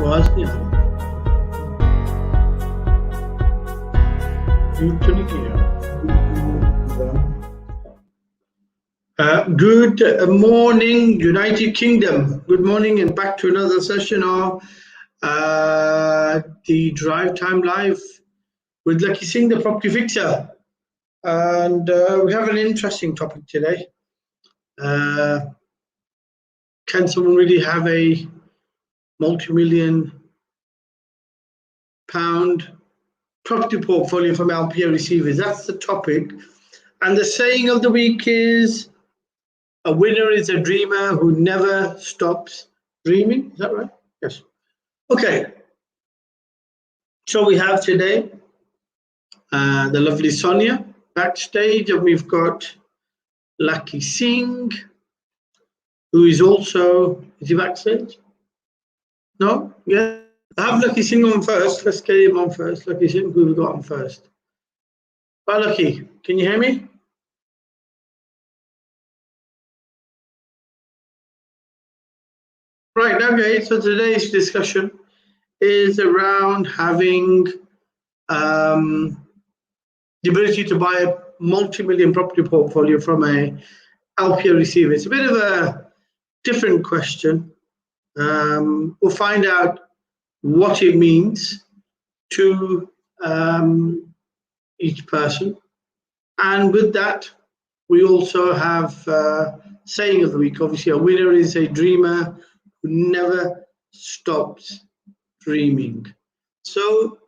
was good morning, United Kingdom. Good morning, and back to another session of the Drive Time Live with Lakhi Singh, the property fixer. And we have an interesting topic today. Can someone really have a multi-million pound property portfolio from LPA receivers? That's the topic. And the saying of the week is, a winner is a dreamer who never stops dreaming. Is that right? Yes. Okay. So we have today the lovely Sonia backstage, and we've got Lakhi Singh, who is also, is he backstage? No? Yeah. I have Lakhi Singh on first. Let's get him on first. Lakhi Singh, who we got on first? Well, Lakhi, can you hear me? Right, okay, so today's discussion is around having the ability to buy a multi-million property portfolio from a LPA receiver. It's a bit of a different question. We'll find out what it means to each person. And with that, we also have saying of the week. Obviously, a winner is a dreamer who never stops dreaming. So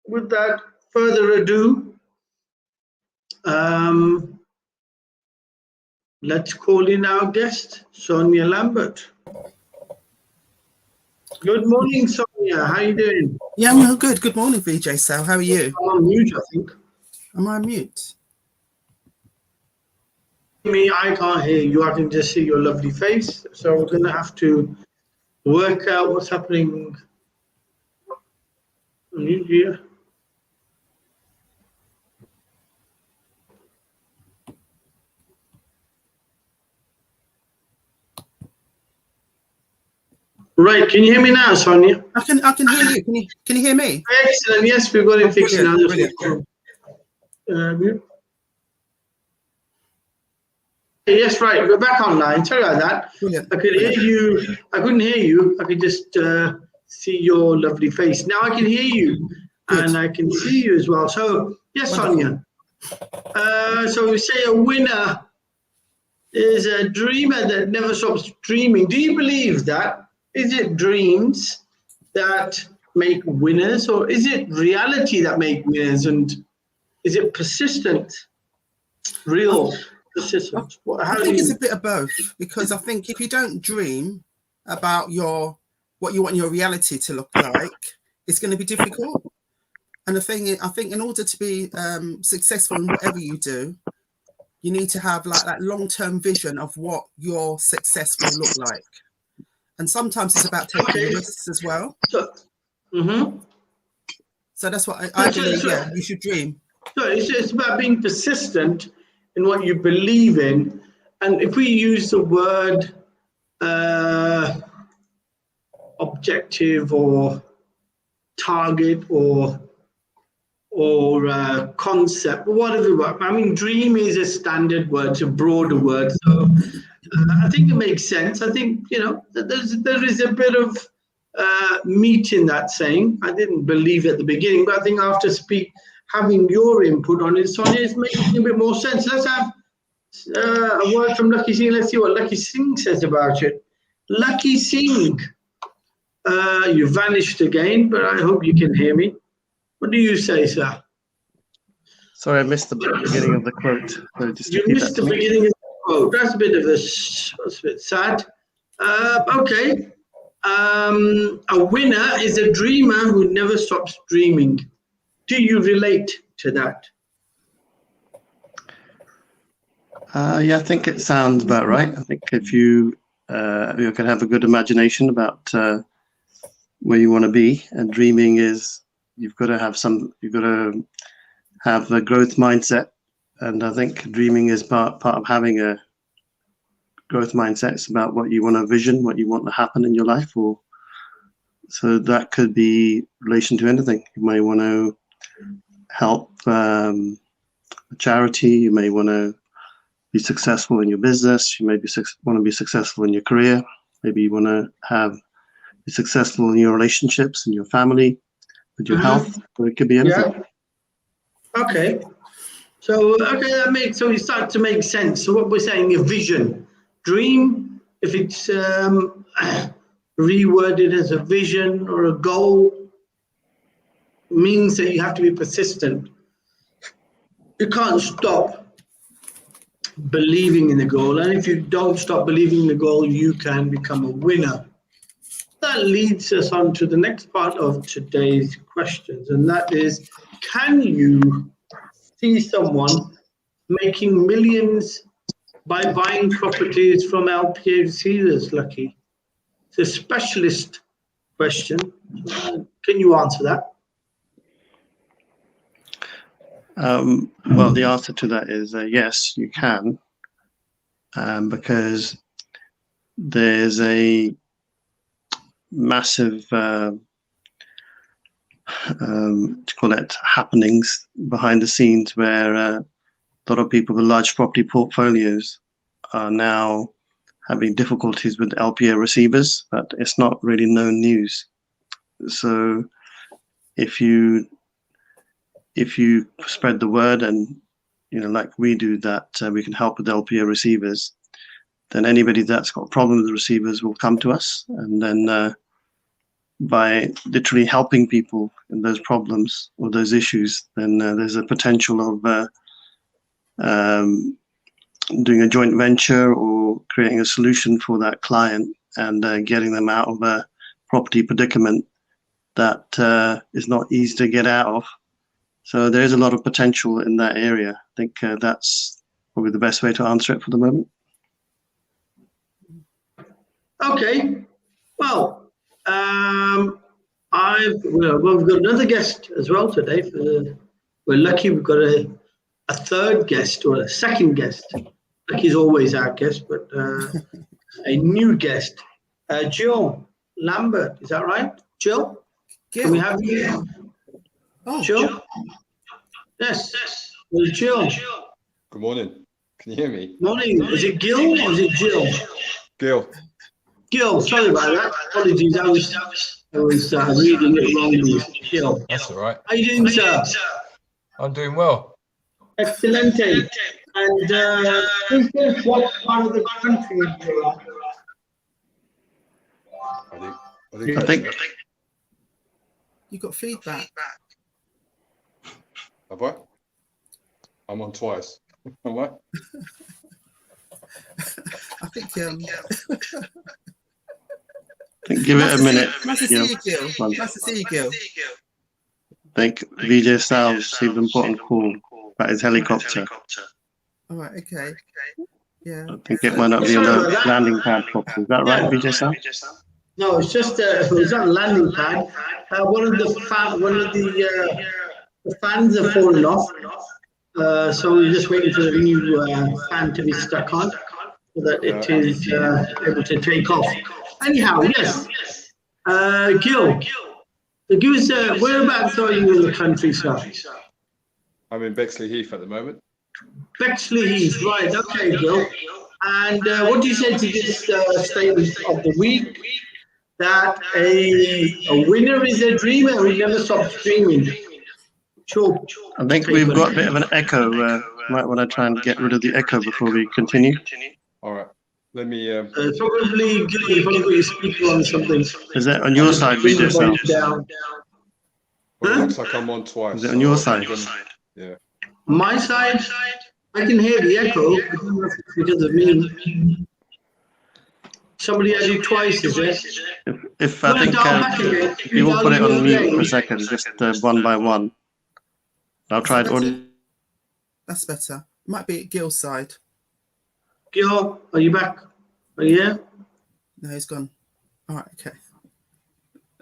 with that further ado, let's call in our guest, Sonia Lambert. Good morning, Sonia. How are you doing? Yeah, I'm well, good. Good morning, VJ Sal. How are you? I'm on mute, I think. Am I on mute? Me, I can't hear you. I can just see your lovely face. So we're going to have to work out what's happening on you here. Right, can you hear me now, Sonia? I can hear you. Can you hear me? Excellent. Yes, we've got it fixed now. Brilliant. Yes, right. We're back online. Sorry about that. Brilliant. I could hear you. I couldn't hear you. I could just see your lovely face. Now I can hear you. Good. And I can see you as well. So, yes, wonderful. Sonia. So we say a winner is a dreamer that never stops dreaming. Do you believe that? Is it dreams that make winners, or is it reality that make winners? And is it persistent, real persistence? I think it's a bit of both, because I think if you don't dream about what you want your reality to look like, it's going to be difficult. And the thing is, I think in order to be successful in whatever you do, you need to have like that long-term vision of what your success will look like. And sometimes it's about taking risks as well. So that's what I believe. Yeah, you should dream. So it's about being persistent in what you believe in. And if we use the word objective or target or concept, whatever. I mean, dream is a standard word, it's a broader word. So I think it makes sense. I think, there is a bit of meat in that saying. I didn't believe at the beginning, but I think after having your input on it, Sonia, it's making a bit more sense. Let's have a word from Lakhi Singh. Let's see what Lakhi Singh says about it. Lakhi Singh, you vanished again, but I hope you can hear me. What do you say, sir? Sorry, I missed the beginning of the quote. So just you missed the beginning of the quote. That's a bit sad. Okay. A winner is a dreamer who never stops dreaming. Do you relate to that? Yeah, I think it sounds about right. I think if you can have a good imagination about where you want to be, and dreaming is, you've got to have a growth mindset, and I think dreaming is part of having a growth mindset. It's about what you want to vision, what you want to happen in your life, or So that could be in relation to anything. You may want to help a charity. You may want to be successful in your business. You may want to be successful in your career. Maybe you want to be successful in your relationships, in your family, with your health. So it could be anything. Yeah. Okay. So so it starts to make sense. So what we're saying, a vision, dream, if it's reworded as a vision or a goal, means that you have to be persistent. You can't stop believing in the goal, and if you don't stop believing in the goal, you can become a winner. That leads us on to the next part of today's questions, and that is, can you see someone making millions by buying properties from LPA receivers, Lakhi? It's a specialist question. Can you answer that? Well, the answer to that is yes, you can, because there's a massive happenings behind the scenes where a lot of people with large property portfolios are now having difficulties with LPA receivers, but it's not really known news. So if you spread the word, and like we do, that we can help with LPA receivers, then anybody that's got a problem with the receivers will come to us, and then by literally helping people in those problems or those issues, then there's a potential of doing a joint venture or creating a solution for that client and getting them out of a property predicament that is not easy to get out of. So there is a lot of potential in that area. I think that's probably the best way to answer it for the moment. Okay. Well, we've got another guest as well today. We're lucky we've got a third guest, or a second guest. Lucky's always our guest, but a new guest. Jill Lambert, is that right? Jill? Can we have you? Oh, Jill? Yes. Well, Jill. Good morning. Can you hear me? Morning. Is it Gil or is it Jill? Gil. Gil, sorry about that. Apologies, I was reading it wrongly. Gil. That's all right. How you doing, sir? I'm doing well. Excelente. And who's this? What part of the country you're at? I think you got feedback. Have I? I'm on twice. Am I? I think give it a minute. Nice to see you, Gil. Nice to see you, Gil. I think VJ Sal received an important call about his helicopter. All right, okay. Yeah. I think it might not be on the landing pad properly. Is that right, VJ Sal? No, it's just it's not a landing pad. One of the fans have fallen off. So we're just waiting for the new fan to be stuck on, so that it is able to take off. Anyhow, yes. Gil, give us whereabouts are you in the country, sir? I'm in Bexley Heath at the moment. Bexley Heath, right? Okay, Gil. And what do you say to this statement of the week? That a winner is a dreamer who never stops dreaming. Sure. I think we've got a bit of an echo. Might want to try and get rid of the echo before we continue. All right. Let me. Probably Gil, you've probably got your speaker on something. Is that on your side, VJ Sal? Well, it looks like I'm on twice. Is it on your side? Yeah. My side, I can hear the echo. I don't know if it's because of me. Somebody had it twice, is it? If I think if you will put it on mute for a second, just one by one. I'll try it audio. That's better. Might be at Gil's side. Gil, are you back? Are you here? No, he's gone. All right, okay.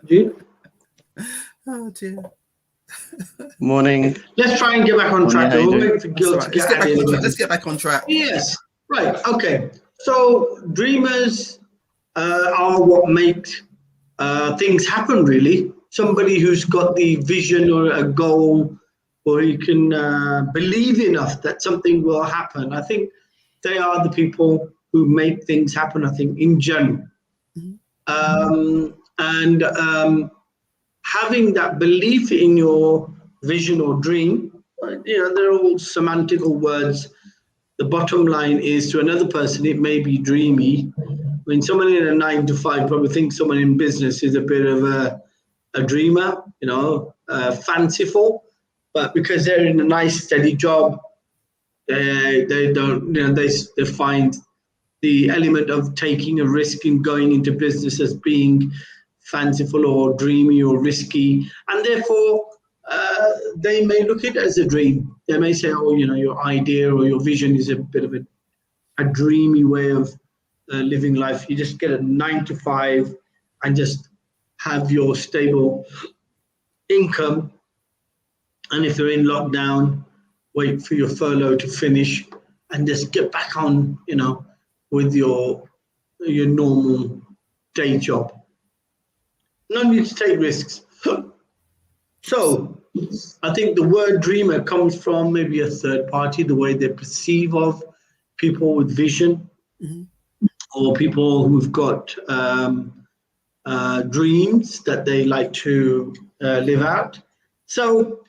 You? Oh dear. Morning. Let's try and get back on track. We'll wait for Gil to get out of here. Let's get back on track. Yes. Right. Okay. So dreamers are what makes things happen really. Somebody who's got the vision or a goal, or you can believe enough that something will happen. I think they are the people who make things happen, I think, in general. And having that belief in your vision or dream, they're all semantical words. The bottom line is, to another person, it may be dreamy. When someone in a 9-to-5 probably thinks someone in business is a bit of a dreamer, fanciful, but because they're in a nice, steady job, they don't, they find the element of taking a risk in going into business as being fanciful or dreamy or risky, and therefore they may look at it as a dream. They may say, oh, your idea or your vision is a bit of a dreamy way of living life. You just get a 9-to-5 and just have your stable income, and if you're in lockdown, wait for your furlough to finish and just get back on, with your normal day job. No need to take risks. So I think the word dreamer comes from maybe a third party, the way they perceive of people with vision, or people who've got dreams that they like to live out. So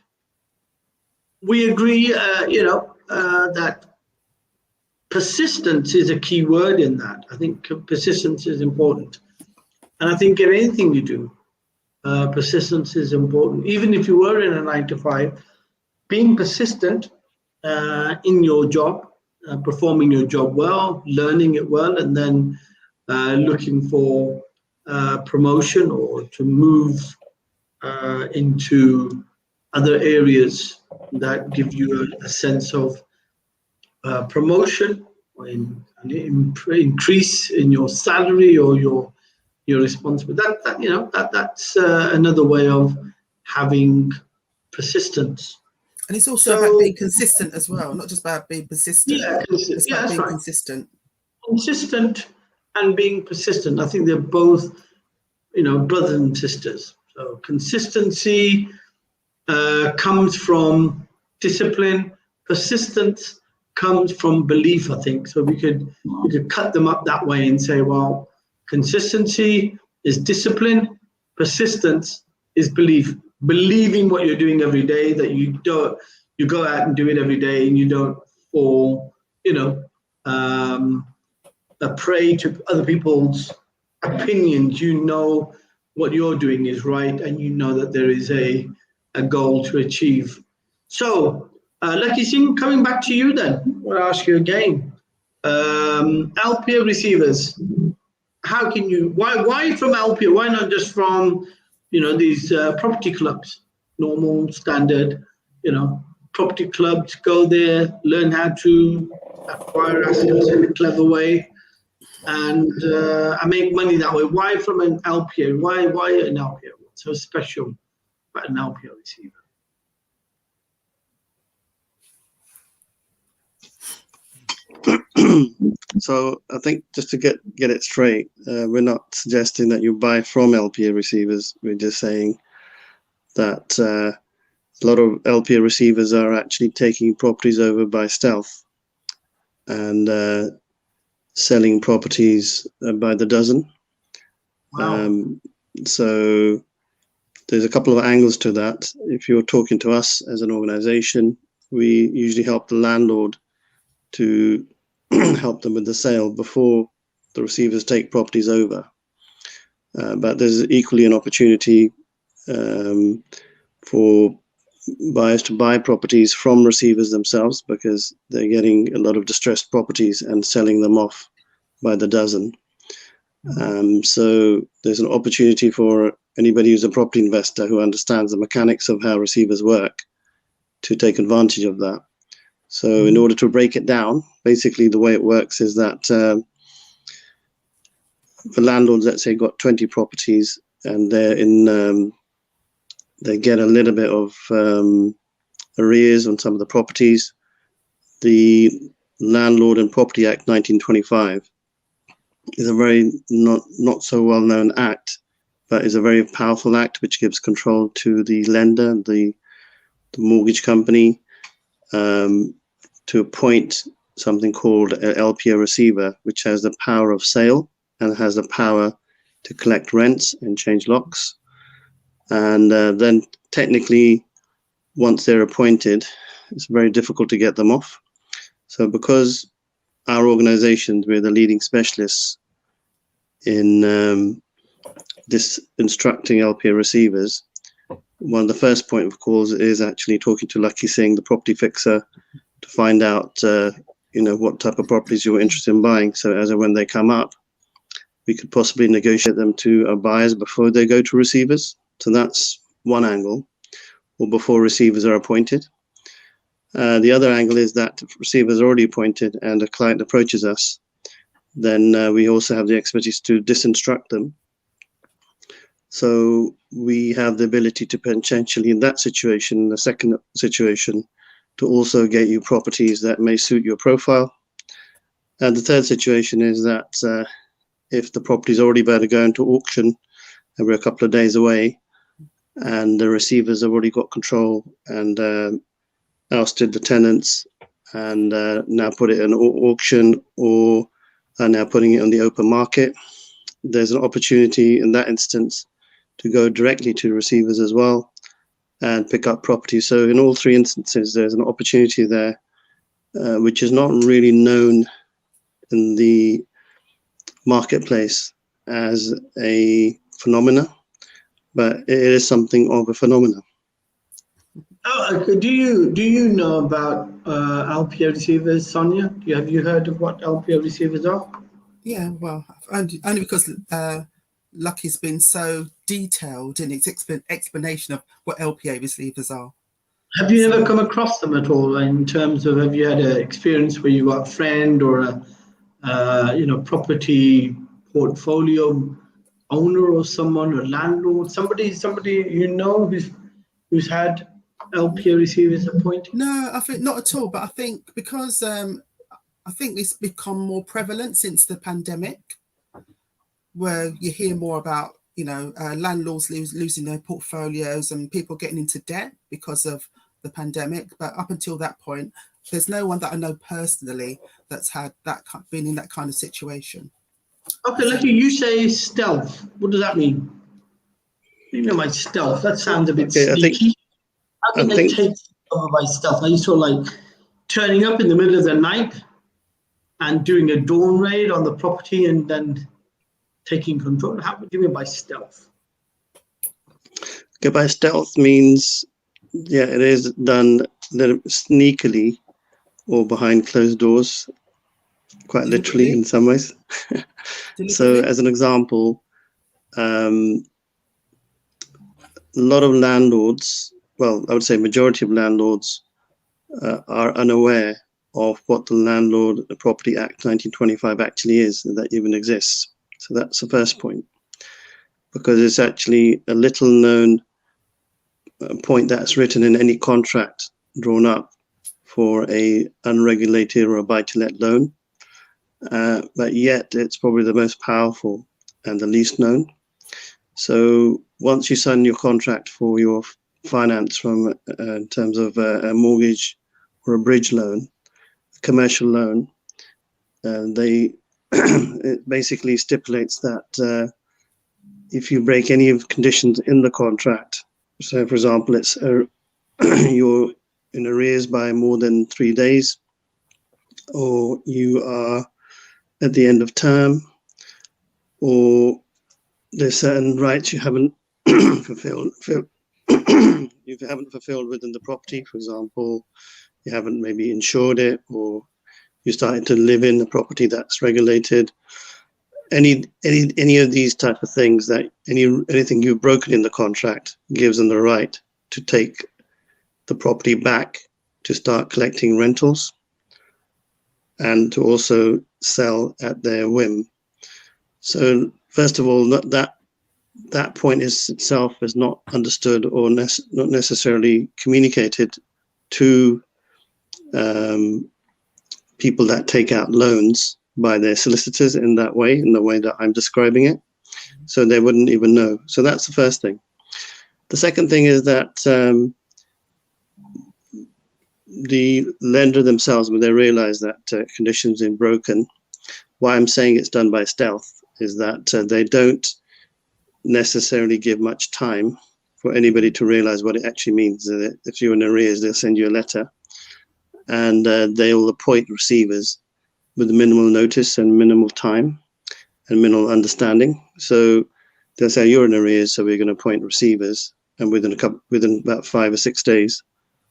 we agree, that persistence is a key word in that. I think persistence is important. And I think in anything you do, persistence is important. Even if you were in a 9-to-5, being persistent in your job, performing your job well, learning it well, and then looking for promotion or to move into other areas that give you a sense of promotion, or increase in your salary or your responsibility. That's another way of having persistence. And it's also about being consistent as well, not just about being persistent. Yeah, it's about being right. consistent. Consistent and being persistent. I think they're both, brothers and sisters. So consistency comes from discipline. Persistence comes from belief, I think. So we could cut them up that way and say, well, consistency is discipline, persistence is belief. Believing what you're doing every day, that you go out and do it every day, and you don't fall, a prey to other people's opinions. You know what you're doing is right, and you know that there is a goal to achieve. So, Lakhi Singh, coming back to you then, I'll ask you again. LPA receivers, how can you, why from LPA? Why not just from, these property clubs, normal, standard, property clubs? Go there, learn how to acquire assets in a clever way, and make money that way. Why from an LPA? Why an LPA? What's so special about an LPA receiver? So I think just to get it straight, we're not suggesting that you buy from LPA receivers. We're just saying that a lot of LPA receivers are actually taking properties over by stealth and selling properties by the dozen. Wow. So there's a couple of angles to that. If you're talking to us as an organization, we usually help the landlord to help them with the sale before the receivers take properties over. But there's equally an opportunity for buyers to buy properties from receivers themselves, because they're getting a lot of distressed properties and selling them off by the dozen. So there's an opportunity for anybody who's a property investor who understands the mechanics of how receivers work to take advantage of that. So in order to break it down, basically the way it works is that the landlords, let's say, got 20 properties, and they're in, they get a little bit of arrears on some of the properties. The Landlord and Property Act 1925 is a very not so well known act, but is a very powerful act which gives control to the lender, the mortgage company, to appoint something called an LPA receiver, which has the power of sale and has the power to collect rents and change locks. And then technically, once they're appointed, it's very difficult to get them off. So because our organizations, we're the leading specialists in this instructing LPA receivers, one of the first point of calls is actually talking to Lakhi Singh, the property fixer, to find out what type of properties you're interested in buying. So as and when they come up, we could possibly negotiate them to buyers before they go to receivers. So that's one angle, or before receivers are appointed. The other angle is that if receivers are already appointed and a client approaches us, then we also have the expertise to disinstruct them. So we have the ability to potentially, in that situation, the second situation, to also get you properties that may suit your profile. And the third situation is that if the property is already about to go into auction and we're a couple of days away, and the receivers have already got control and ousted the tenants and now put it in auction or are now putting it on the open market, there's an opportunity in that instance to go directly to receivers as well and pick up property. So in all three instances, there's an opportunity there, which is not really known in the marketplace as a phenomena, but it is something of a phenomena. Do you know about LPA receivers, Sonia? Have you heard of what LPA receivers are? Yeah, well, only because Lakhi's been so detailed in its explanation of what LPA receivers are. Have you ever come across them at all in terms of, have you had an experience where you got a friend or a property portfolio owner or someone, or landlord, somebody who's had LPA receivers appointed? No, I think not at all. But I think because I think it's become more prevalent since the pandemic, where you hear more about landlords losing their portfolios and people getting into debt because of the pandemic. But up until that point, there's no one that I know personally that's had been in that kind of situation. Okay, Lakhi, you say stealth. What does that mean? What do you mean by stealth? That sounds a bit sneaky. How can they take over by stealth? Are you sort of like turning up in the middle of the night and doing a dawn raid on the property and then taking control? What do you mean by stealth? Okay, by stealth means, it is done sneakily or behind closed doors, quite literally in some ways. So as an example, a lot of landlords, well, I would say majority of landlords are unaware of what the Landlord Property Act 1925 actually is, that even exists. So that's the first point, because it's actually a little known point that's written in any contract drawn up for a unregulated or a buy-to-let loan, but yet it's probably the most powerful and the least known. So once you sign your contract for your finance from in terms of a mortgage or a bridge loan, a commercial loan, it basically stipulates that if you break any of the conditions in the contract, so for example, it's you're in arrears by more than 3 days, or you are at the end of term, or there's certain rights you haven't fulfilled within the property. For example, you haven't maybe insured it, or you started to live in a property that's regulated. Any of these type of things, that anything you've broken in the contract gives them the right to take the property back, to start collecting rentals, and to also sell at their whim. So first of all, that point itself is not understood or not necessarily communicated to people that take out loans by their solicitors in the way that I'm describing it. so they wouldn't even know. So that's the first thing. The second thing is that the lender themselves, when they realize that conditions are broken, why I'm saying it's done by stealth is that they don't necessarily give much time for anybody to realize what it actually means. If you're in arrears, they'll send you a letter, and they'll appoint receivers with minimal notice and minimal time and minimal understanding. So they'll say you're in arrears, so we're going to appoint receivers, and within about 5 or 6 days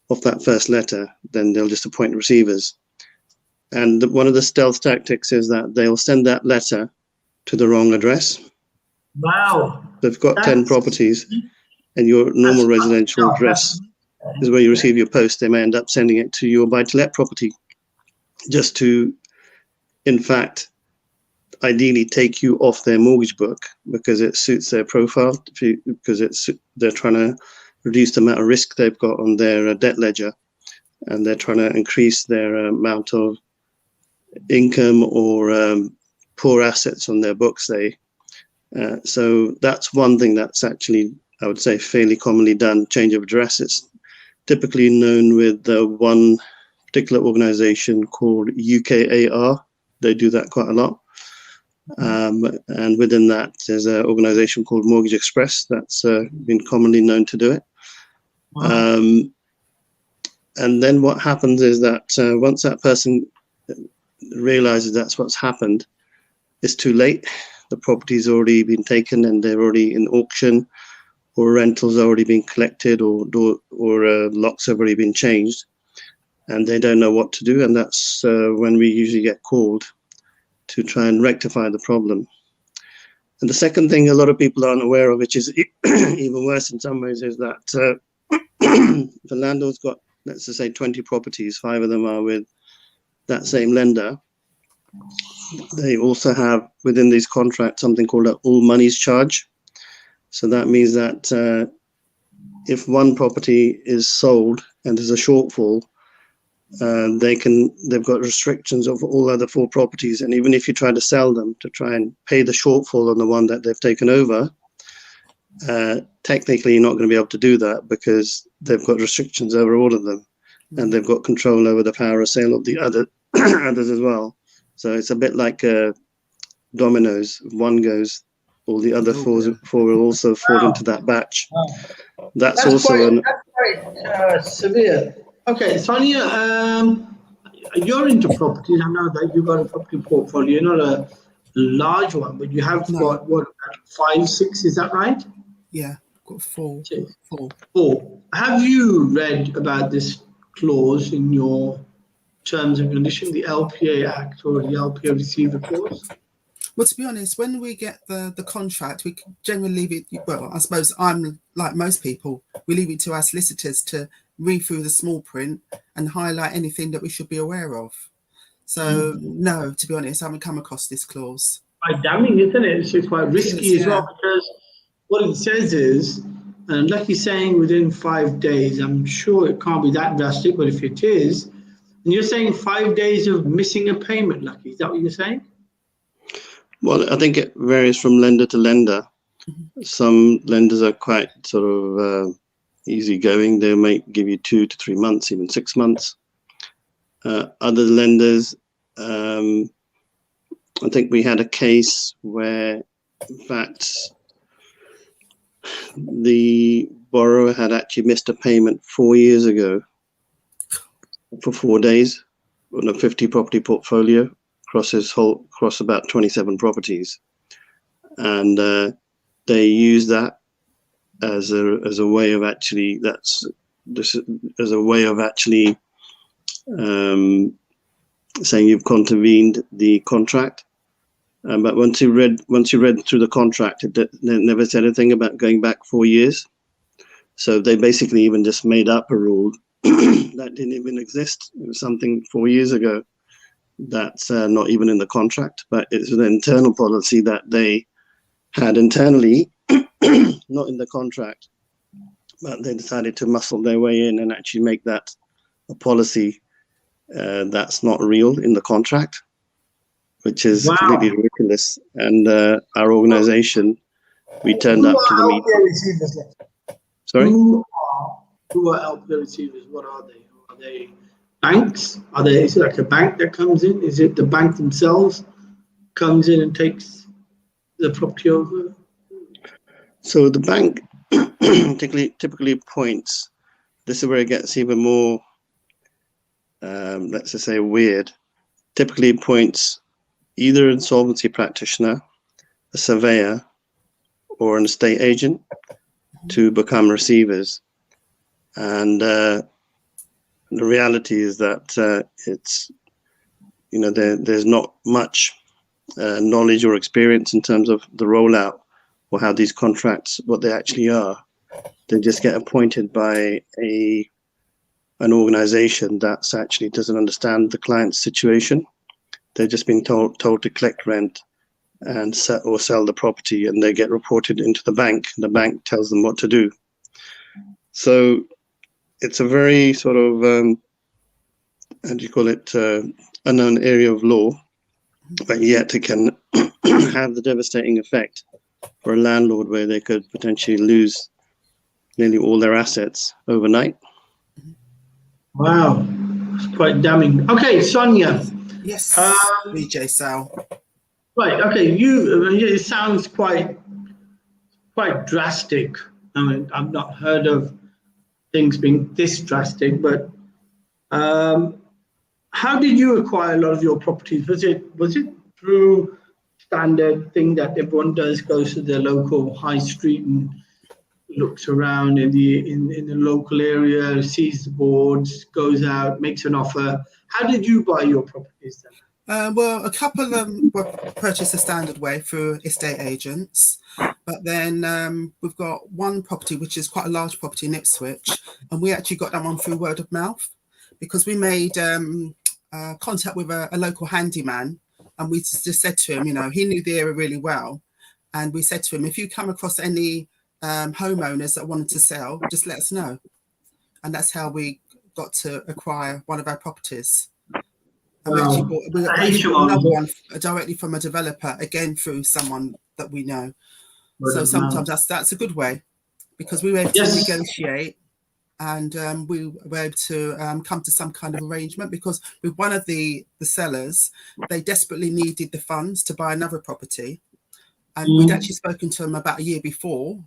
of that first letter, then they'll just appoint receivers. And one of the stealth tactics is that they'll send that letter to the wrong address. Wow. They've got 10 properties, and your normal residential address is where you receive your post. They may end up sending it to your buy-to-let property, just to, in fact, ideally take you off their mortgage book because it suits their profile, because they're trying to reduce the amount of risk they've got on their debt ledger, and they're trying to increase their amount of income or poor assets on their books. So that's one thing that's actually, I would say, fairly commonly done, change of address. It's typically known with one particular organization called UKAR. They do that quite a lot. And within that, there's an organization called Mortgage Express that's been commonly known to do it. Wow. And then what happens is that once that person realizes that's what's happened, it's too late. The property's already been taken and they're already in auction, or rentals already been collected, or locks have already been changed, and they don't know what to do. And that's when we usually get called to try and rectify the problem. And the second thing a lot of people aren't aware of, which is even worse in some ways, is that the landlord's got, let's just say, 20 properties, 5 of them are with that same lender. They also have within these contracts something called an all monies charge. So that means that if one property is sold and there's a shortfall, they've got restrictions of all other 4 properties. And even if you try to sell them to try and pay the shortfall on the one that they've taken over, technically you're not going to be able to do that because they've got restrictions over all of them, and they've got control over the power of sale of the others as well. So it's a bit like dominoes. If one goes, all the other 4 will also fall into that batch. That's also quite severe. Okay, Sonia, you're into properties. I know that you've got a property portfolio, not a large one, but you have got, what, 5, 6, is that right? Yeah, I've got 4. 4. Have you read about this clause in your terms and conditions, the LPA Act or the LPA receiver clause? Well, to be honest, when we get the contract, we generally leave it, well, I suppose I'm like most people, we leave it to our solicitors to read through the small print and highlight anything that we should be aware of. So, no, to be honest, I haven't come across this clause. Quite damning, isn't it? It's quite risky as well, because what it says is, and Lakhi saying within 5 days, I'm sure it can't be that drastic, but if it is, and you're saying 5 days of missing a payment, Lakhi, is that what you're saying? Well, I think it varies from lender to lender. Some lenders are quite sort of easygoing. They might give you 2 to 3 months, even 6 months. Other lenders, I think we had a case where, in fact, the borrower had actually missed a payment 4 years ago for 4 days on a 50 property portfolio across about 27 properties, and they use that as a way of actually saying you've contravened the contract. But once you read through the contract, it never said anything about going back 4 years. So they basically even just made up a rule that didn't even exist. It was something 4 years ago that's not even in the contract, but it's an internal policy that they had internally, not in the contract, but they decided to muscle their way in and actually make that a policy that's not real in the contract, which is completely ridiculous. And our organization we turned up to the meeting. LPA receivers? Sorry? Who are LPA receivers? What are they? Are they banks? Is it like a bank that comes in? Is it the bank themselves comes in and takes the property over? So the bank typically appoints, this is where it gets even more, let's just say, weird, typically appoints either an insolvency practitioner, a surveyor, or an estate agent to become receivers. And the reality is that it's, there's not much knowledge or experience in terms of the rollout or how these contracts, what they actually are. They just get appointed by an organization that actually doesn't understand the client's situation. They're just being told to collect rent and sell the property, and they get reported into the bank. The bank tells them what to do. So it's a very sort of, how do you call it, unknown area of law, but yet it can have the devastating effect for a landlord where they could potentially lose nearly all their assets overnight. Wow, it's quite damning. Okay, Sonia. Yes, VJ Sal. Right. Okay. It sounds quite drastic. I mean, I've not heard of things being this drastic, but how did you acquire a lot of your properties? Was it through standard thing that everyone does, goes to their local high street and looks around in the local area, sees the boards, goes out, makes an offer? How did you buy your properties then? Well, a couple of them were purchased the standard way through estate agents, but then we've got one property which is quite a large property in Ipswich, and we actually got that one through word of mouth because we made contact with a local handyman, and we just said to him, he knew the area really well, and we said to him, if you come across any homeowners that wanted to sell, just let us know. And that's how we got to acquire one of our properties. And we actually bought another one directly from a developer, again through someone that we know. So sometimes that's a good way, because we were able to negotiate, and we were able to come to some kind of arrangement, because with one of the sellers, they desperately needed the funds to buy another property. And we'd actually spoken to them about a year before,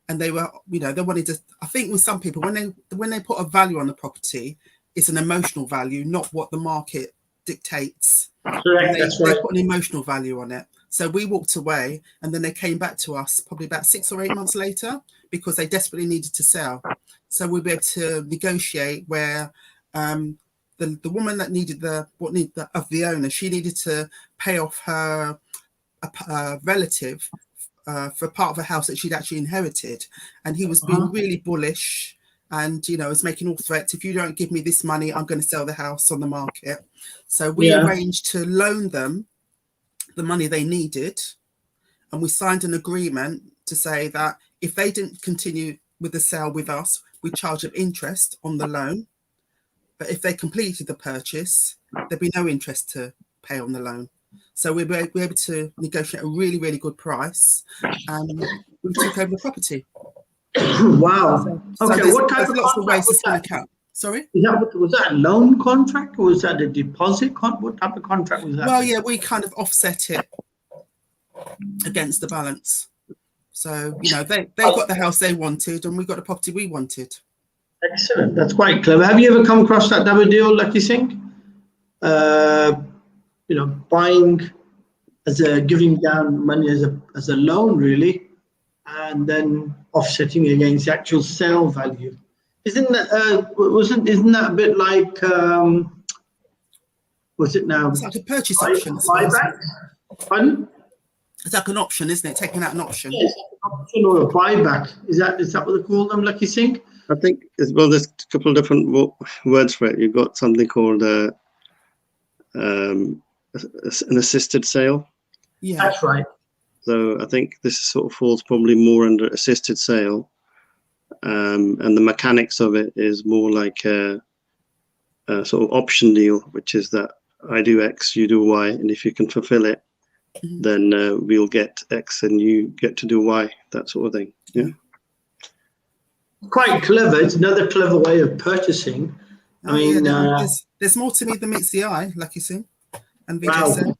and they were, they wanted to, I think with some people, when they put a value on the property, it's an emotional value, not what the market dictates. Correct, that's right. They put an emotional value on it. So we walked away, and then they came back to us probably about 6 or 8 months later, because they desperately needed to sell. So we were able to negotiate where the woman that needed of the owner, she needed to pay off her relative for part of a house that she'd actually inherited, and he was being really bullish, and was making all threats. If you don't give me this money, I'm going to sell the house on the market. So we arranged to loan them the money they needed, and we signed an agreement to say that if they didn't continue with the sale with us, we charge them interest on the loan, but if they completed the purchase, there'd be no interest to pay on the loan. So we were able to negotiate a really, really good price, and we took over the property. Wow. Okay, what type of contract was that? Sorry? Was that a loan contract, or was that a deposit what type of contract was that? Well, yeah, we kind of offset it against the balance. So, they got the house they wanted, and we got the property we wanted. Excellent. That's quite clever. Have you ever come across that type of deal, Lakhi Singh? Buying giving down money as a loan, really, and then offsetting against the actual sale value. Isn't that a bit like what's it now? It's like a purchase option. Buyback? Pardon? It's like an option, isn't it? Taking out an option. Yes, an option or a buyback. Is that what they call them, Lakhi Singh? I think there's a couple of different words for it. You've got something called an assisted sale. Yeah, that's right. So I think this sort of falls probably more under assisted sale, and the mechanics of it is more like a sort of option deal, which is that I do X, you do Y, and if you can fulfill it, then we'll get X and you get to do Y, that sort of thing. Yeah. Quite clever. It's another clever way of purchasing. I mean, there's more to me than meets the eye, Lakhi Singh and Vijay wow. said.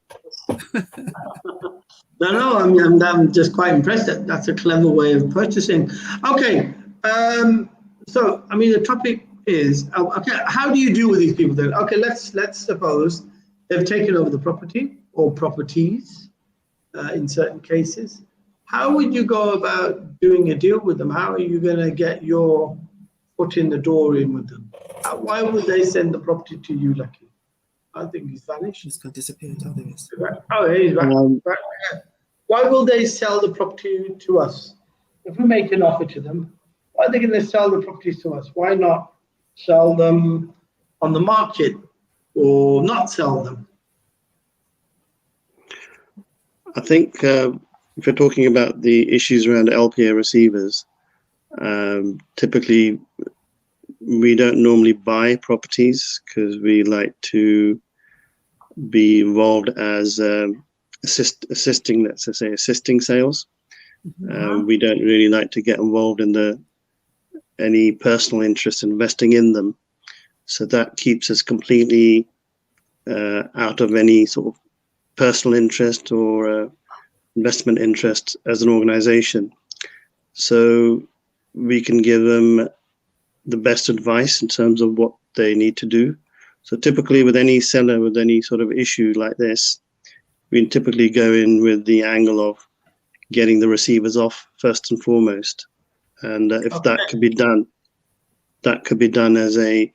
No, I'm just quite impressed that that's a clever way of purchasing. Okay, so I mean the topic is okay. How do you deal with these people then? Okay, let's suppose they've taken over the property or properties in certain cases. How would you go about doing a deal with them? How are you going to get your foot in the door in with them? Why would they send the property to you, Lakhi? I think he's vanished. He's going to disappear. Oh, there he is. Oh, he's back. Why will they sell the property to us? If we make an offer to them, why are they going to sell the properties to us? Why not sell them on the market or not sell them? I think if you're talking about the issues around LPA receivers, typically we don't normally buy properties because we like to be involved as assisting, let's say, assisting sales. We don't really like to get involved in any personal interest in investing in them. So that keeps us completely out of any sort of personal interest or investment interest as an organization. So we can give them the best advice in terms of what they need to do. So typically with any seller with any sort of issue like this, we typically go in with the angle of getting the receivers off first and foremost. And if that could be done, that could be done as a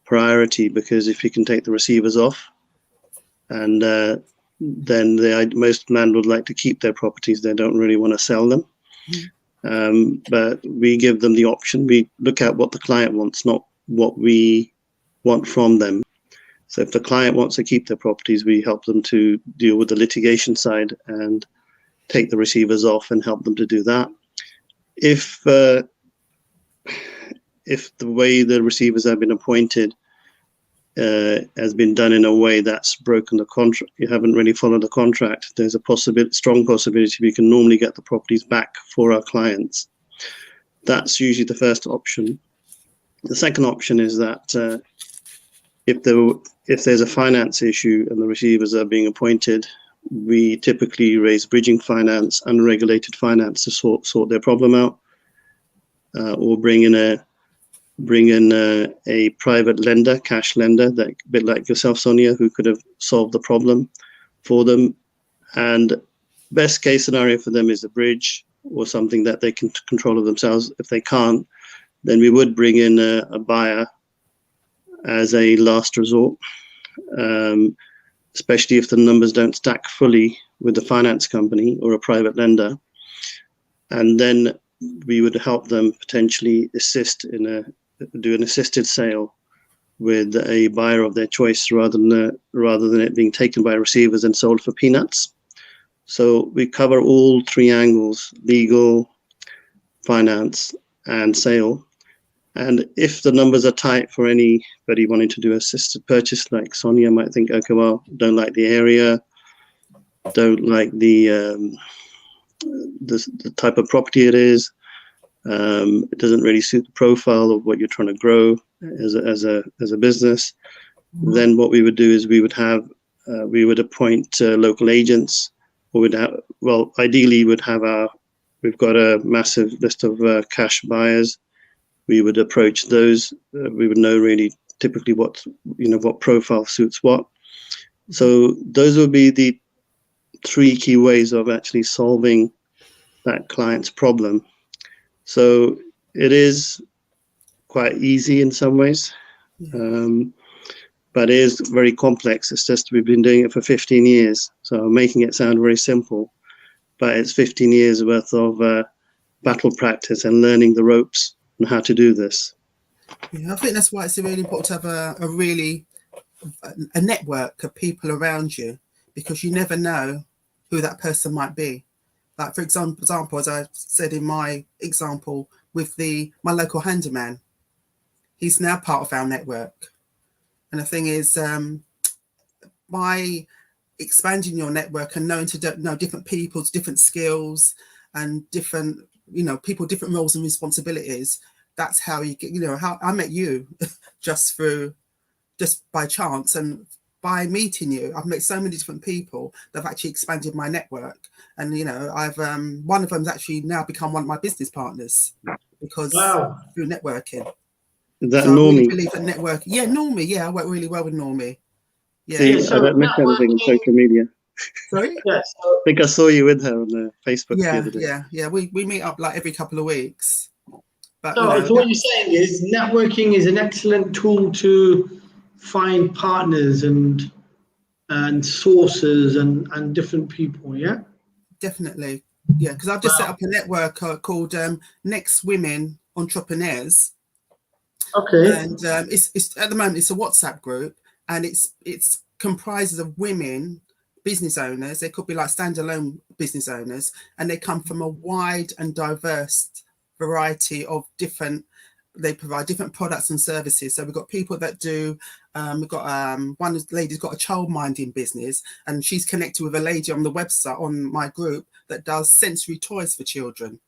priority, because if you can take the receivers off, and then most men would like to keep their properties. They don't really want to sell them. But we give them the option. We look at what the client wants, not what we want from them. So if the client wants to keep their properties, we help them to deal with the litigation side and take the receivers off and help them to do that. If the way the receivers have been appointed has been done in a way that's broken the contract, you haven't really followed the contract, there's a strong possibility we can normally get the properties back for our clients. That's usually the first option. The second option is that if there's a finance issue and the receivers are being appointed, we typically raise bridging finance, unregulated finance to sort their problem out, or bring in a private lender, cash lender, that a bit like yourself, Sonia, who could have solved the problem for them. And best case scenario for them is a bridge or something that they can control of themselves. If they can't, then we would bring in a buyer as a last resort, especially if the numbers don't stack fully with the finance company or a private lender. And then we would help them potentially do an assisted sale with a buyer of their choice, rather than it being taken by receivers and sold for peanuts. So we cover all three angles: legal, finance, and sale. And if the numbers are tight for anybody wanting to do assisted purchase, like Sonia might think, okay, well, don't like the area, don't like the type of property it is, it doesn't really suit the profile of what you're trying to grow as a business, then what we would do is we would appoint local agents, or ideally we've got a massive list of cash buyers. We would approach those. We would know really typically what profile suits what. So those would be the three key ways of actually solving that client's problem. So it is quite easy in some ways, but it is very complex. It's just we've been doing it for 15 years. So making it sound very simple, but it's 15 years worth of battle practice and learning the ropes and how to do this. Yeah, I think that's why it's really important to have a network of people around you, because you never know who that person might be. Like, for example, as I said in my example with my local handyman, he's now part of our network. And the thing is, my expanding your network and knowing to know different people's different skills and different, people, different roles and responsibilities. That's how you get, how I met you just by chance, and by meeting you, I've met so many different people that have actually expanded my network. And, I've, one of them's actually now become one of my business partners because through networking. Is that So I really Normie? believe that network. Yeah, Normie. Yeah, I work really well with Normie. Yeah. See, so I don't miss anything on social media. Sorry? Yes. I think I saw you with her on Facebook the Yeah, other day. yeah. We meet up like every couple of weeks. But So what you're saying is networking is an excellent tool to find partners and sources and different people. Yeah. definitely. Yeah, because I've just set up a network called Next Women Entrepreneurs. Okay. And it's at the moment it's a WhatsApp group, and it's comprises of women business owners. They could be like standalone business owners, and they come from a wide and diverse variety of different. They provide different products and services. So we've got people that do. We've got one lady's got a child minding business, and she's connected with a lady on the website on my group that does sensory toys for children.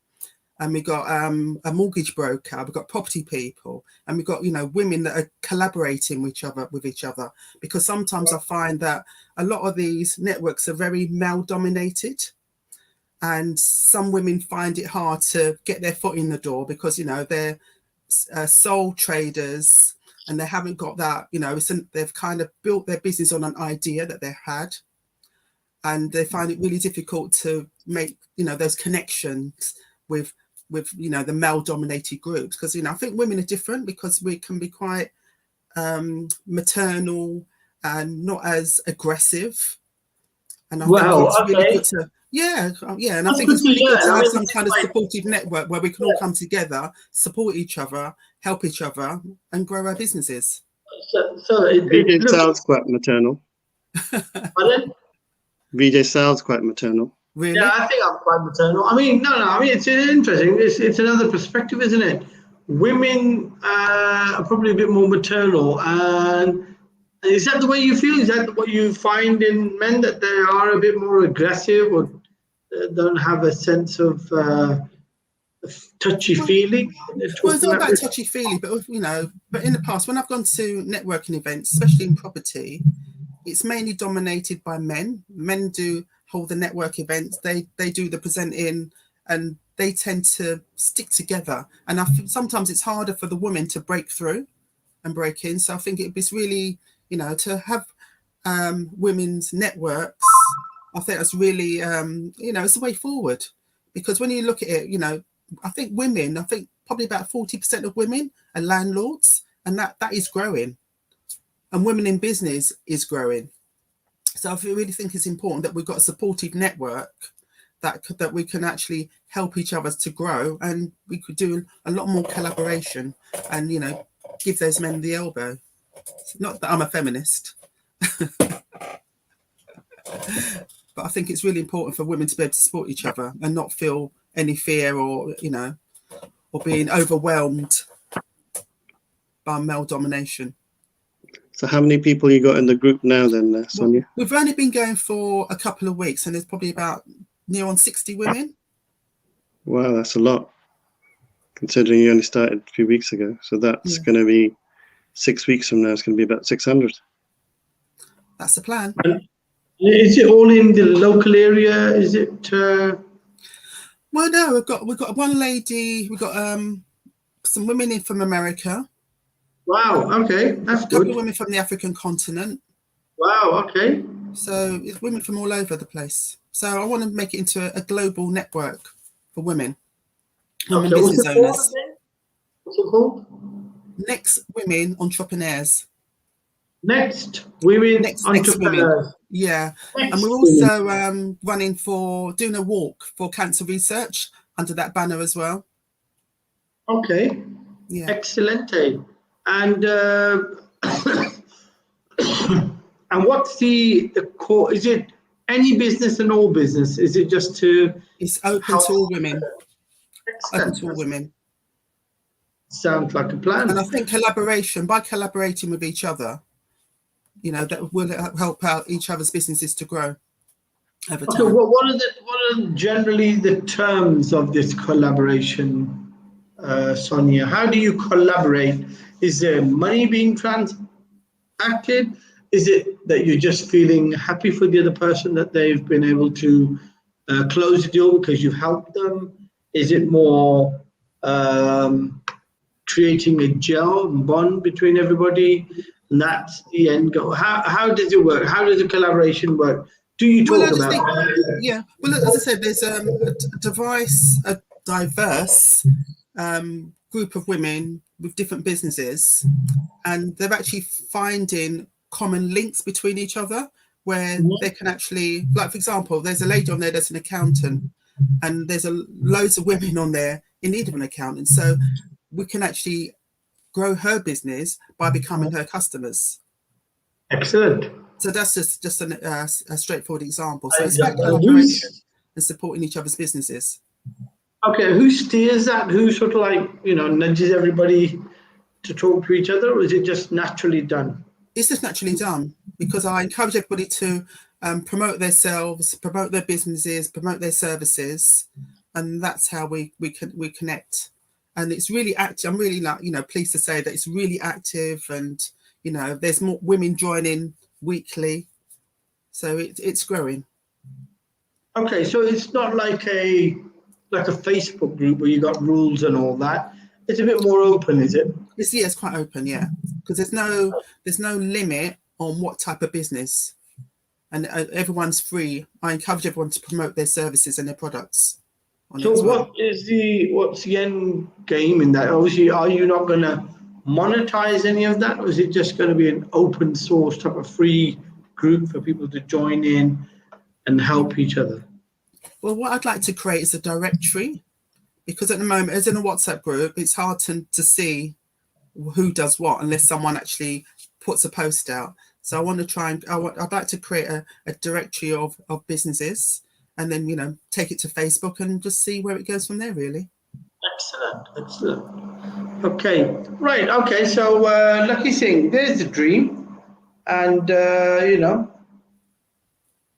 And we got a mortgage broker, we've got property people, and we've got women that are collaborating with each other, because sometimes I find that a lot of these networks are very male dominated, and some women find it hard to get their foot in the door because they're sole traders and they haven't got that, they've kind of built their business on an idea that they had, and they find it really difficult to make those connections with the male dominated groups, because I think women are different because we can be quite maternal and not as aggressive, and I think it's really good to and I think it's really good to have some kind of supportive network where we can all come together, support each other, help each other, and grow our businesses. VJ sounds quite maternal. Pardon? VJ sounds quite maternal. Really? Yeah, I think I'm quite maternal. I mean, no. I mean, it's interesting. It's another perspective, isn't it? Women are probably a bit more maternal, and is that the way you feel? Is that what you find in men, that they are a bit more aggressive or don't have a sense of touchy feeling? Well, it's not about touchy feely, but but in the past when I've gone to networking events, especially in property, it's mainly dominated by men. Men do hold the network events, they do the presenting, and they tend to stick together. And sometimes it's harder for the women to break through and break in. So I think it'd be really, to have women's networks, I think that's really, it's the way forward. Because when you look at it, I think probably about 40% of women are landlords, and that is growing. And women in business is growing. So I really think it's important that we've got a supportive network that we can actually help each other to grow, and we could do a lot more collaboration and give those men the elbow. Not that I'm a feminist, but I think it's really important for women to be able to support each other and not feel any fear or or being overwhelmed by male domination. So how many people you got in the group now then, Sonia? Well, we've only been going for a couple of weeks, and there's probably about near on 60 women. Wow, that's a lot, considering you only started a few weeks ago. So that's going to be 6 weeks from now. It's going to be about 600. That's the plan. Is it all in the local area? Is it? Well, no, we've got one lady. We've got some women in from America. Wow. Okay, that's good. A couple of women from the African continent. Wow. Okay. So it's women from all over the place. So I want to make it into a global network for women business owners. What's it called? Next Women Entrepreneurs. Next Women Entrepreneurs. Yeah. Next and we're also doing a walk for cancer research under that banner as well. Okay. Yeah. Excellent. And and what's the core? Is it any business and all business? Is it just to? It's open to all women. Excellent. Open to all women. Sounds like a plan. And I think by collaborating with each other, you know, that will help out each other's businesses to grow over Okay, time. well, what are generally the terms of this collaboration, Sonia? How do you collaborate? Is there money being transacted? Is it that you're just feeling happy for the other person that they've been able to close the deal because you've helped them? Is it more creating a gel and bond between everybody? And that's the end goal. How does it work? How does the collaboration work? Do you talk about that? Yeah, well, as I said, there's a diverse group of women with different businesses, and they're actually finding common links between each other where they can actually, like, for example, there's a lady on there that's an accountant, and there's loads of women on there in need of an accountant. So we can actually grow her business by becoming her customers. Excellent. So that's just a straightforward example. So it's about collaboration and supporting each other's businesses. Okay, who steers that? Who sort of like, you know, nudges everybody to talk to each other, or is it just naturally done? It's just naturally done, because I encourage everybody to promote themselves, promote their businesses, promote their services, and that's how we connect. And it's really active. I'm really, like, you know, pleased to say that it's really active, and you know, there's more women joining weekly, so it's growing. Okay, so it's not like a Facebook group where you got rules and all that. It's a bit more open, is it? It's quite open, yeah, because there's no limit on what type of business, and everyone's free. I encourage everyone to promote their services and their products. So what's the end game in that? Obviously, are you not going to monetize any of that, or is it just going to be an open source type of free group for people to join in and help each other? Well, what I'd like to create is a directory, because at the moment, as in a WhatsApp group, it's hard to see who does what unless someone actually puts a post out. So I want to try and I'd like to create a directory of businesses, and then, you know, take it to Facebook and just see where it goes from there, really. Excellent. Okay, right. Okay, so Lakhi Singh, there's the dream, and you know,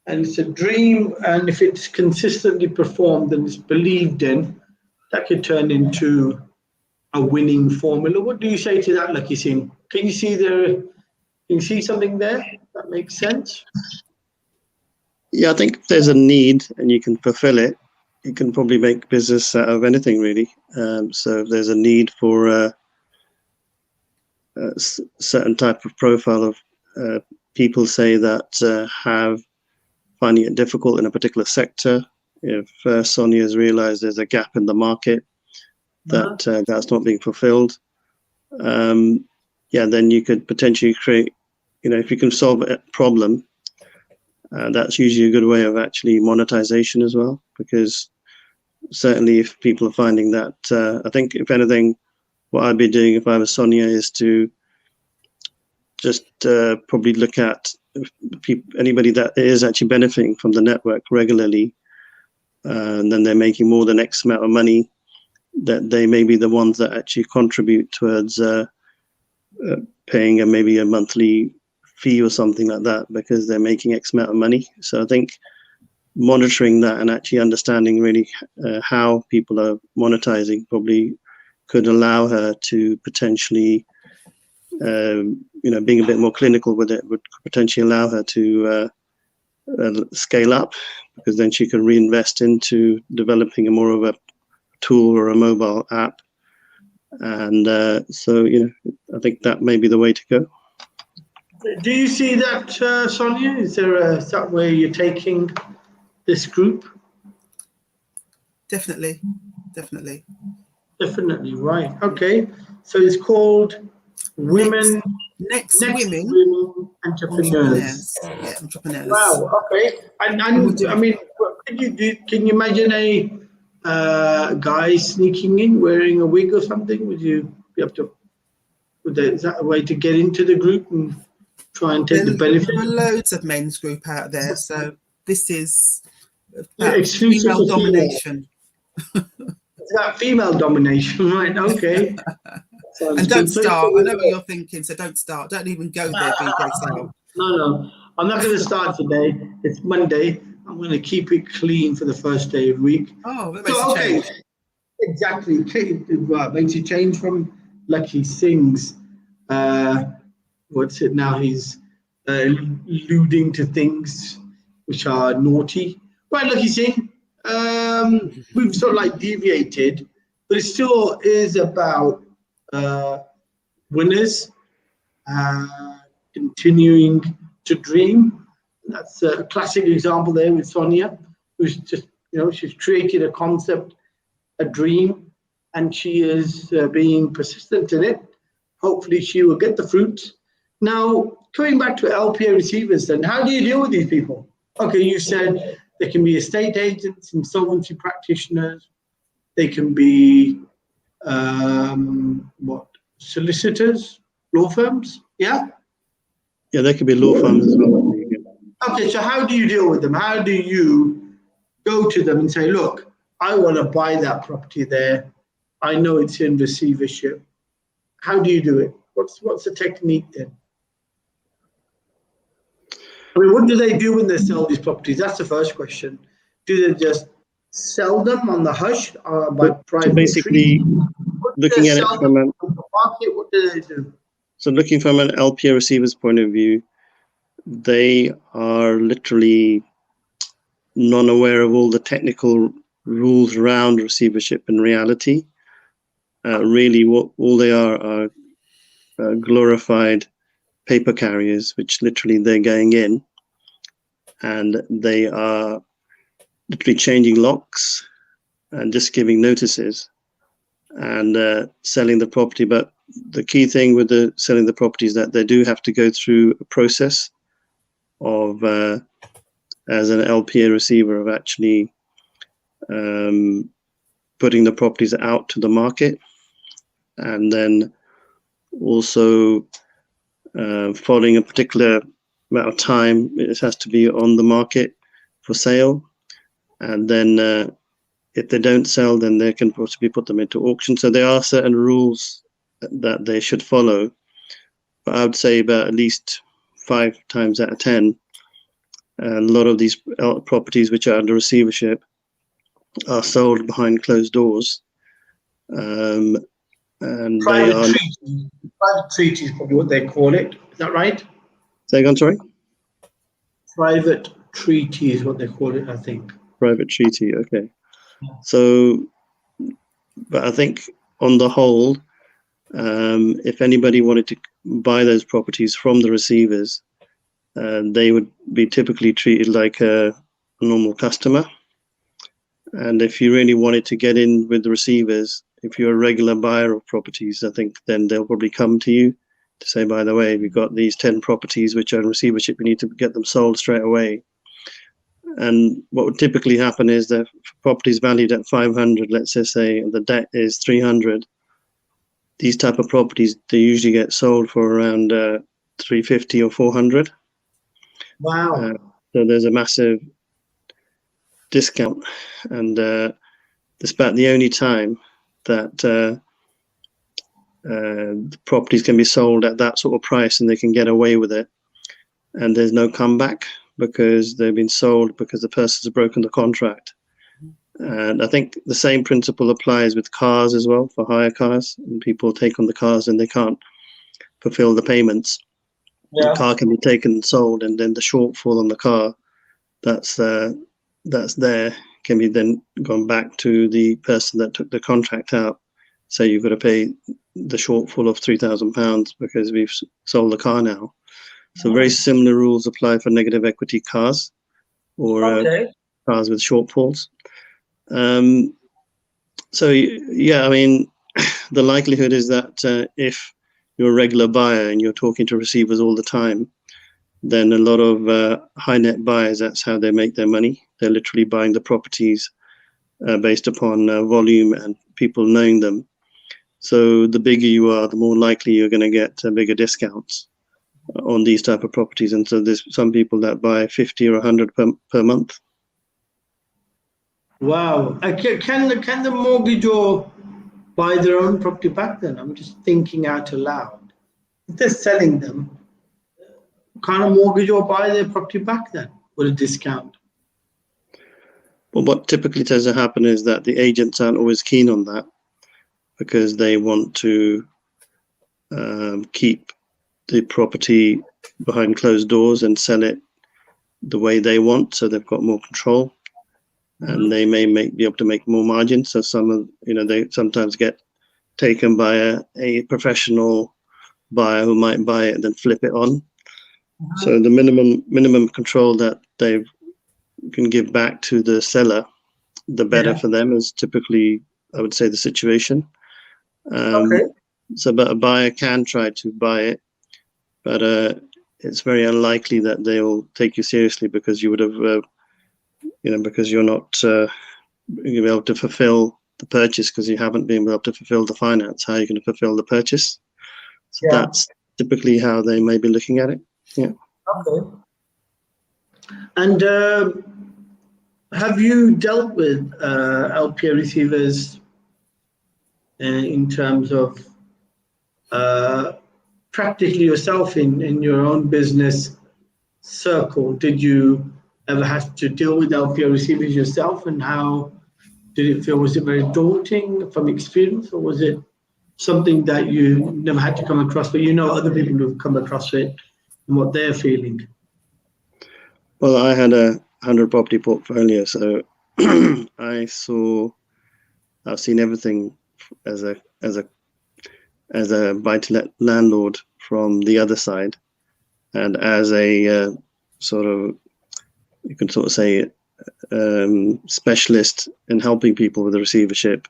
and it's a dream, and if it's consistently performed and it's believed in, that could turn into a winning formula. What do you say to that, Lakhi Singh? Can you see something there that makes sense? Yeah, I think if there's a need and you can fulfill it, you can probably make business out of anything, really. So if there's a need for a certain type of profile of people, say, that have finding it difficult in a particular sector, if Sonia has realized there's a gap in the market that that's not being fulfilled, yeah, then you could potentially create, you know, if you can solve a problem, that's usually a good way of actually monetization as well, because certainly if people are finding that, I think if anything, what I'd be doing if I was Sonia is to just probably look at anybody that is actually benefiting from the network regularly, and then they're making more than X amount of money, that they may be the ones that actually contribute towards paying maybe a monthly fee or something like that, because they're making X amount of money. So I think monitoring that and actually understanding really how people are monetizing probably could allow her to potentially, you know, being a bit more clinical with it, would potentially allow her to scale up, because then she can reinvest into developing a more of a tool or a mobile app. And so, you know, I think that may be the way to go. Do you see that, Sonia? Is that where you're taking this group? Definitely. Right. Okay. So it's called Women Next Women Entrepreneurs. Yeah, entrepreneurs. Wow. Okay. And I mean, can you imagine a guy sneaking in wearing a wig or something? Would you be able to? Is that a way to get into the group and try and take the benefit? There are loads of men's group out there, so this is exclusive female domination. It's about female domination, right? Okay. And don't start. I know what you're thinking, so don't start. Don't even go there, BJ. No. I'm not going to start today. It's Monday. I'm going to keep it clean for the first day of the week. Oh, that makes a change. Exactly. It makes a change from Lakhi Singh's. What's it now? He's alluding to things which are naughty. Right, Lakhi Singh. We've sort of like deviated, but it still is about winners continuing to dream. That's a classic example there with Sonia, who's just, she's created a concept, a dream, and she is being persistent in it. Hopefully she will get the fruits. Now, coming back to LPA receivers then, how do you deal with these people? Okay, you said they can be estate agents, insolvency practitioners, they can be solicitors, law firms, yeah? Yeah, there could be law firms as well. Okay, so how do you deal with them? How do you go to them and say, look, I want to buy that property there. I know it's in receivership. How do you do it? What's the technique then? I mean, what do they do when they sell these properties? That's the first question. Do they just sell them on the hush by private? So basically, looking at it from a market, what do they do? So looking from an LPA receiver's point of view, they are literally non-aware of all the technical rules around receivership in reality. Really, what all they are glorified paper carriers, which literally they're going in and they are literally changing locks and just giving notices and selling the property. But the key thing with the selling the property is that they do have to go through a process of as an LPA receiver of actually putting the properties out to the market, and then also following a particular amount of time it has to be on the market for sale, and then if they don't sell, then they can possibly put them into auction. So there are certain rules that they should follow, but I would say about at least 5 times out of 10, a lot of these properties which are under receivership are sold behind closed doors, and private treaty is probably what they call it. Is that right? Say again, sorry? Private treaty is what they call it, I think. Private treaty, okay. So, but I think on the whole, if anybody wanted to buy those properties from the receivers, they would be typically treated like a normal customer. And if you really wanted to get in with the receivers, if you're a regular buyer of properties, I think then they'll probably come to you to say, by the way, we've got these 10 properties which are in receivership, we need to get them sold straight away. And what would typically happen is that properties valued at 500, let's just say the debt is 300, these type of properties, they usually get sold for around 350 or 400. Wow. So there's a massive discount, and that's about the only time that the properties can be sold at that sort of price and they can get away with it, and there's no comeback because they've been sold because the person's broken the contract. And I think the same principle applies with cars as well, for hire cars. And people take on the cars and they can't fulfill the payments. Yeah. The car can be taken and sold, and then the shortfall on the car that's there can be then gone back to the person that took the contract out. So you've got to pay the shortfall of £3,000 because we've sold the car now. So very similar rules apply for negative equity cars or cars with shortfalls. So yeah, I mean, the likelihood is that if you're a regular buyer and you're talking to receivers all the time, then a lot of high net buyers, that's how they make their money. They're literally buying the properties based upon volume and people knowing them. So the bigger you are, the more likely you're going to get bigger discounts on these type of properties. And so there's some people that buy 50 or 100 per month. Wow. Can the mortgagor buy their own property back then? I'm just thinking out aloud. If they're selling them, kind of mortgage or buy their property back then with a discount? Well, what typically tends to happen is that the agents aren't always keen on that because they want to keep the property behind closed doors and sell it the way they want, so they've got more control, and they may be able to make more margin. So some of they sometimes get taken by a professional buyer who might buy it and then flip it on. So the minimum control that they can give back to the seller, the better for them, is typically, I would say, the situation. So, but a buyer can try to buy it, but it's very unlikely that they'll take you seriously because you would have, because you're not you'll be able to fulfill the purchase because you haven't been able to fulfill the finance. How are you going to fulfill the purchase? So that's typically how they may be looking at it. Yeah. Okay. And have you dealt with LPA receivers in terms of practically yourself in your own business circle? Did you ever have to deal with LPA receivers yourself, and how did it feel? Was it very daunting from experience, or was it something that you never had to come across, but other people who've come across it and what they're feeling? Well, I had a 100 property portfolio, so I've seen everything as a buy-to-let landlord from the other side, and as a sort of, you can sort of say, specialist in helping people with the receivership.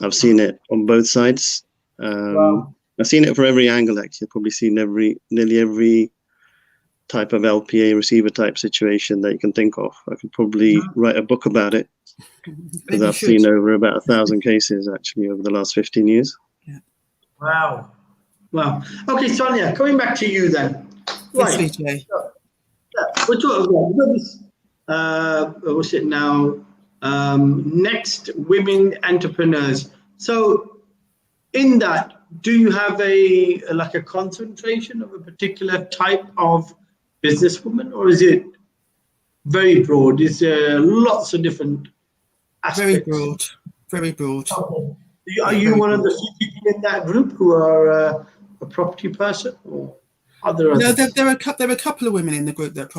I've seen it on both sides. I've seen it from every angle, actually. I've probably seen nearly every type of LPA receiver type situation that you can think of. I could probably write a book about it because I've seen over about 1,000 cases actually over the last 15 years. Yeah. Wow. Okay, Sonia, coming back to you then. Yes, Right. VJ. We're talking about this. What's it now? Next women entrepreneurs. So in that, do you have a concentration of a particular type of businesswoman, or is it very broad? Is there lots of different aspects? Very broad. Okay. Are you one of the few people in that group who are a property person, or other? No, there are a couple of women in the group that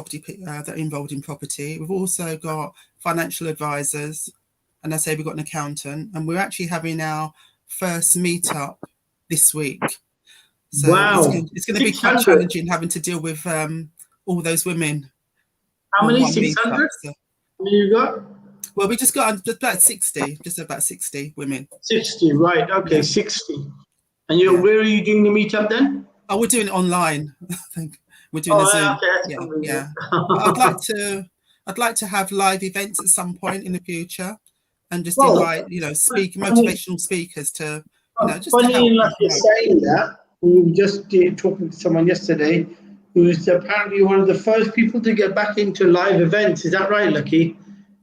are involved in property. We've also got financial advisors, and I say we've got an accountant, and we're actually having our first meetup this week. So it's going to be quite challenging having to deal with all those women. How many? 600? So. How many you got? Well, we just got about 60, just about 60 women. 60, right? Okay, 60. And where are you doing the meetup then? Oh, we're doing it online. I think we're doing a Zoom. Okay, yeah. I'd like to have live events at some point in the future, and just invite motivational speakers to just funny to help. Enough, you're saying that. We were just talking to someone yesterday who's apparently one of the first people to get back into live events. Is that right, Lakhi?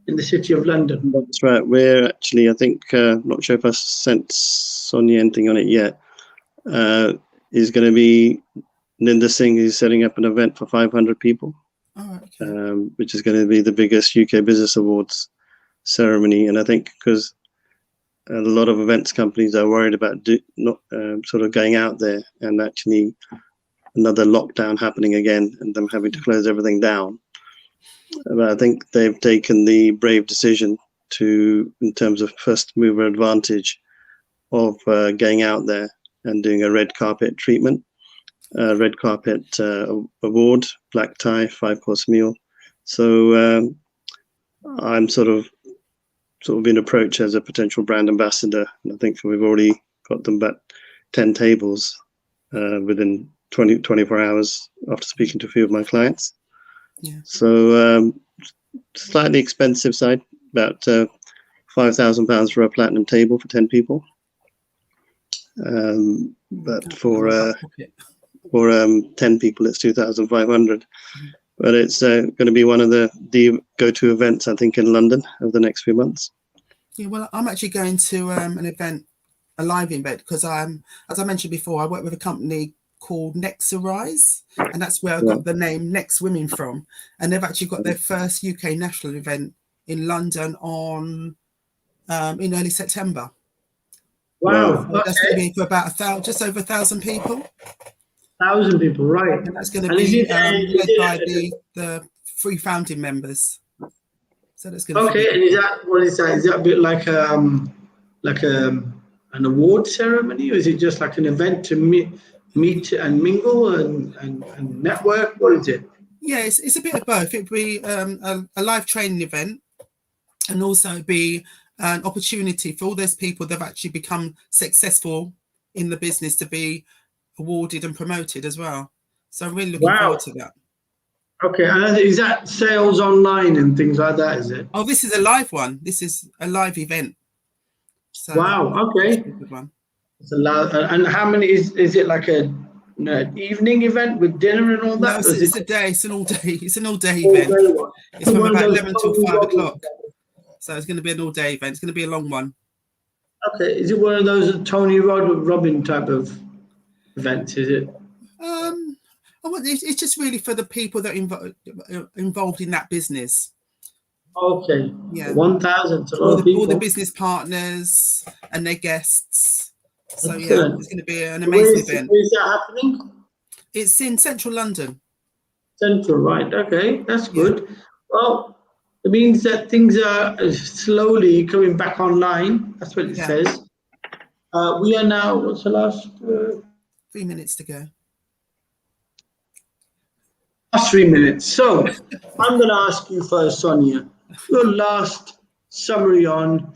In the City of London. That's right. We're actually, I think, not sure if I sent Sonia anything on it yet. Is going to be Linda Singh is setting up an event for 500 people, which is going to be the biggest UK Business Awards ceremony. And I think because a lot of events companies are worried about not sort of going out there and actually another lockdown happening again and them having to close everything down. But I think they've taken the brave decision in terms of first mover advantage of going out there and doing a red carpet treatment, red carpet award, black tie, 5-course meal. So I'm sort of been approached as a potential brand ambassador, and I think we've already got them about 10 tables within 24 hours after speaking to a few of my clients. Yeah. So slightly expensive side, about £5,000 for a platinum table for 10 people. But for 10 people, it's 2,500. But it's going to be one of the go-to events, I think, in London over the next few months. Yeah, well, I'm actually going to an event, a live event, because as I mentioned before, I work with a company called Next Arise, and that's where I got the name Next Women from. And they've actually got their first UK national event in London on in early September. Wow. So that's going to be for about just over 1,000 people. 1,000 people, right? And that's going to And is be it, led by the 3 founding members. So that's going to okay, and is that, what is that? Is that a bit like an award ceremony, or is it just like an event to meet and mingle and network? What is it? Yeah, it's a bit of both. It'd be a live training event, and also be an opportunity for all those people that have actually become successful in the business to be awarded and promoted as well. So I'm really looking forward to that. Okay, and is that sales online and things like that, is it? Oh, this is a live one. This is a live event. So wow, okay. That's a good one. It's a lot. And how many is it, like an evening event with dinner and all that? No, it's a day. It's an all day. It's an all day event. It's from about 11 till 5 o'clock. So it's going to be an all day event. It's going to be a long one. Okay, is it one of those Tony Robbins type of events? Is it? It's just really for the people that are involved in that business. Okay. Yeah. 1,000. It's a lot of people. All the business partners and their guests. So Excellent. yeah, it's going to be an amazing event. Where is that happening? It's in central London. Central, right? Okay, that's good. Yeah. Well, it means that things are slowly coming back online. That's what it says. We are now. What's the last? 3 minutes to go. Last 3 minutes. So I'm going to ask you first, Sonia, your last summary on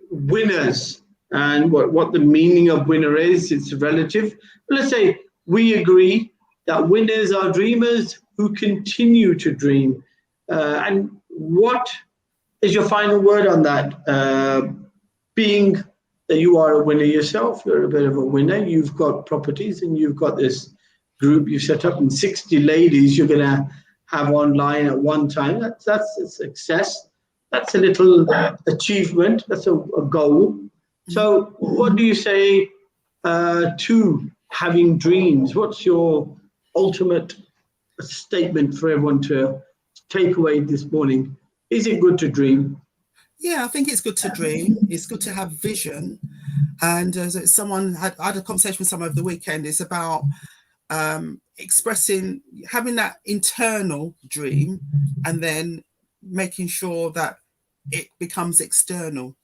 winners and what the meaning of winner is. It's relative. Let's say we agree that winners are dreamers who continue to dream. And what is your final word on that? Being that you are a winner yourself, you're a bit of a winner. You've got properties and you've got this group you set up, and 60 ladies you're going to have online at one time. That's a success. That's a little achievement. That's a goal. So what do you say to having dreams? What's your ultimate statement for everyone to take away this morning? Is it good to dream? Yeah, I think it's good to dream. It's good to have vision. And I had a conversation with someone over the weekend. It's about expressing, having that internal dream, and then making sure that it becomes external,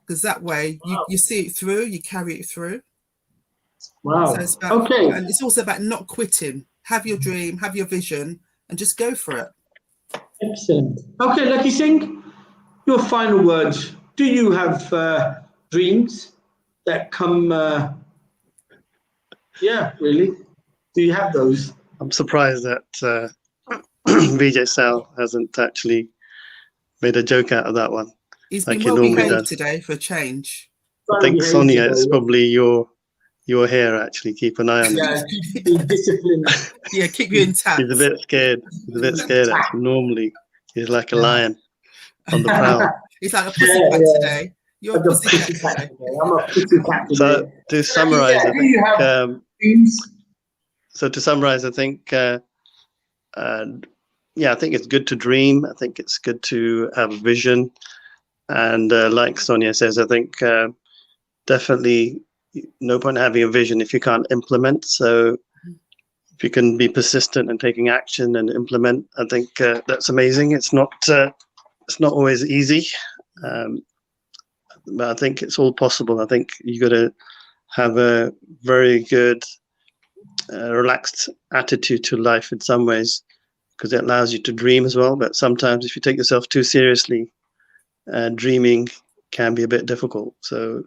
because that way you see it through, you carry it through. Wow. So it's about, and it's also about not quitting. Have your dream, have your vision, and just go for it. Excellent. Okay, Lakhi Singh, your final words. Do you have dreams that come? Really. Do you have those? I'm surprised that Vijay Sal hasn't actually made a joke out of that one. He's been well behaved today for a change. I think Sonia, it's probably your hair actually. Keep an eye on it. Yeah, discipline. Yeah, keep you intact. He's a bit scared. Actually. Normally, he's like a lion on the prowl. He's like a pussycat today. You're a pussycat today. I'm a pussycat today. So to summarize, I think. So to summarize, I think, I think it's good to dream. I think it's good to have a vision. And like Sonia says, I think definitely no point having a vision if you can't implement. So if you can be persistent and taking action and implement, I think that's amazing. It's not always easy, but I think it's all possible. I think you got to have a very good relaxed attitude to life in some ways, because it allows you to dream as well. But sometimes if you take yourself too seriously, dreaming can be a bit difficult. So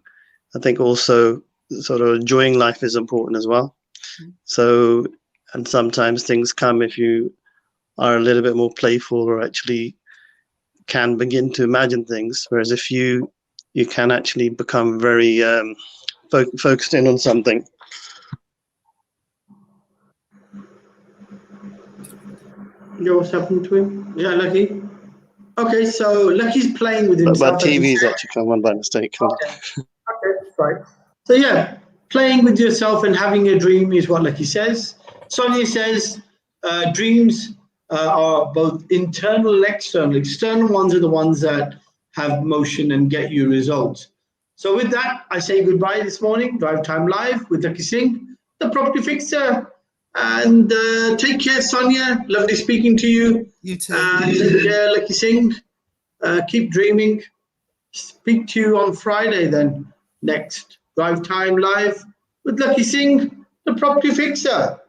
I think also sort of enjoying life is important as well. So, and sometimes things come if you are a little bit more playful, or actually can begin to imagine things. Whereas if you can actually become very focused in on something. What's happened to him? Yeah, Lakhi. Okay, so Lakhi's playing with himself. But TV's actually come on by mistake. Okay, right. So yeah, playing with yourself and having a dream is what Lakhi says. Sonia says dreams are both internal and external. External ones are the ones that have motion and get you results. So with that, I say goodbye this morning. Drive Time Live with Lakhi Singh, the property fixer. And take care, Sonia. Lovely speaking to you. You too. Take care, Lakhi Singh. Keep dreaming. Speak to you on Friday then. Next Drive Time Live with Lakhi Singh, the property fixer.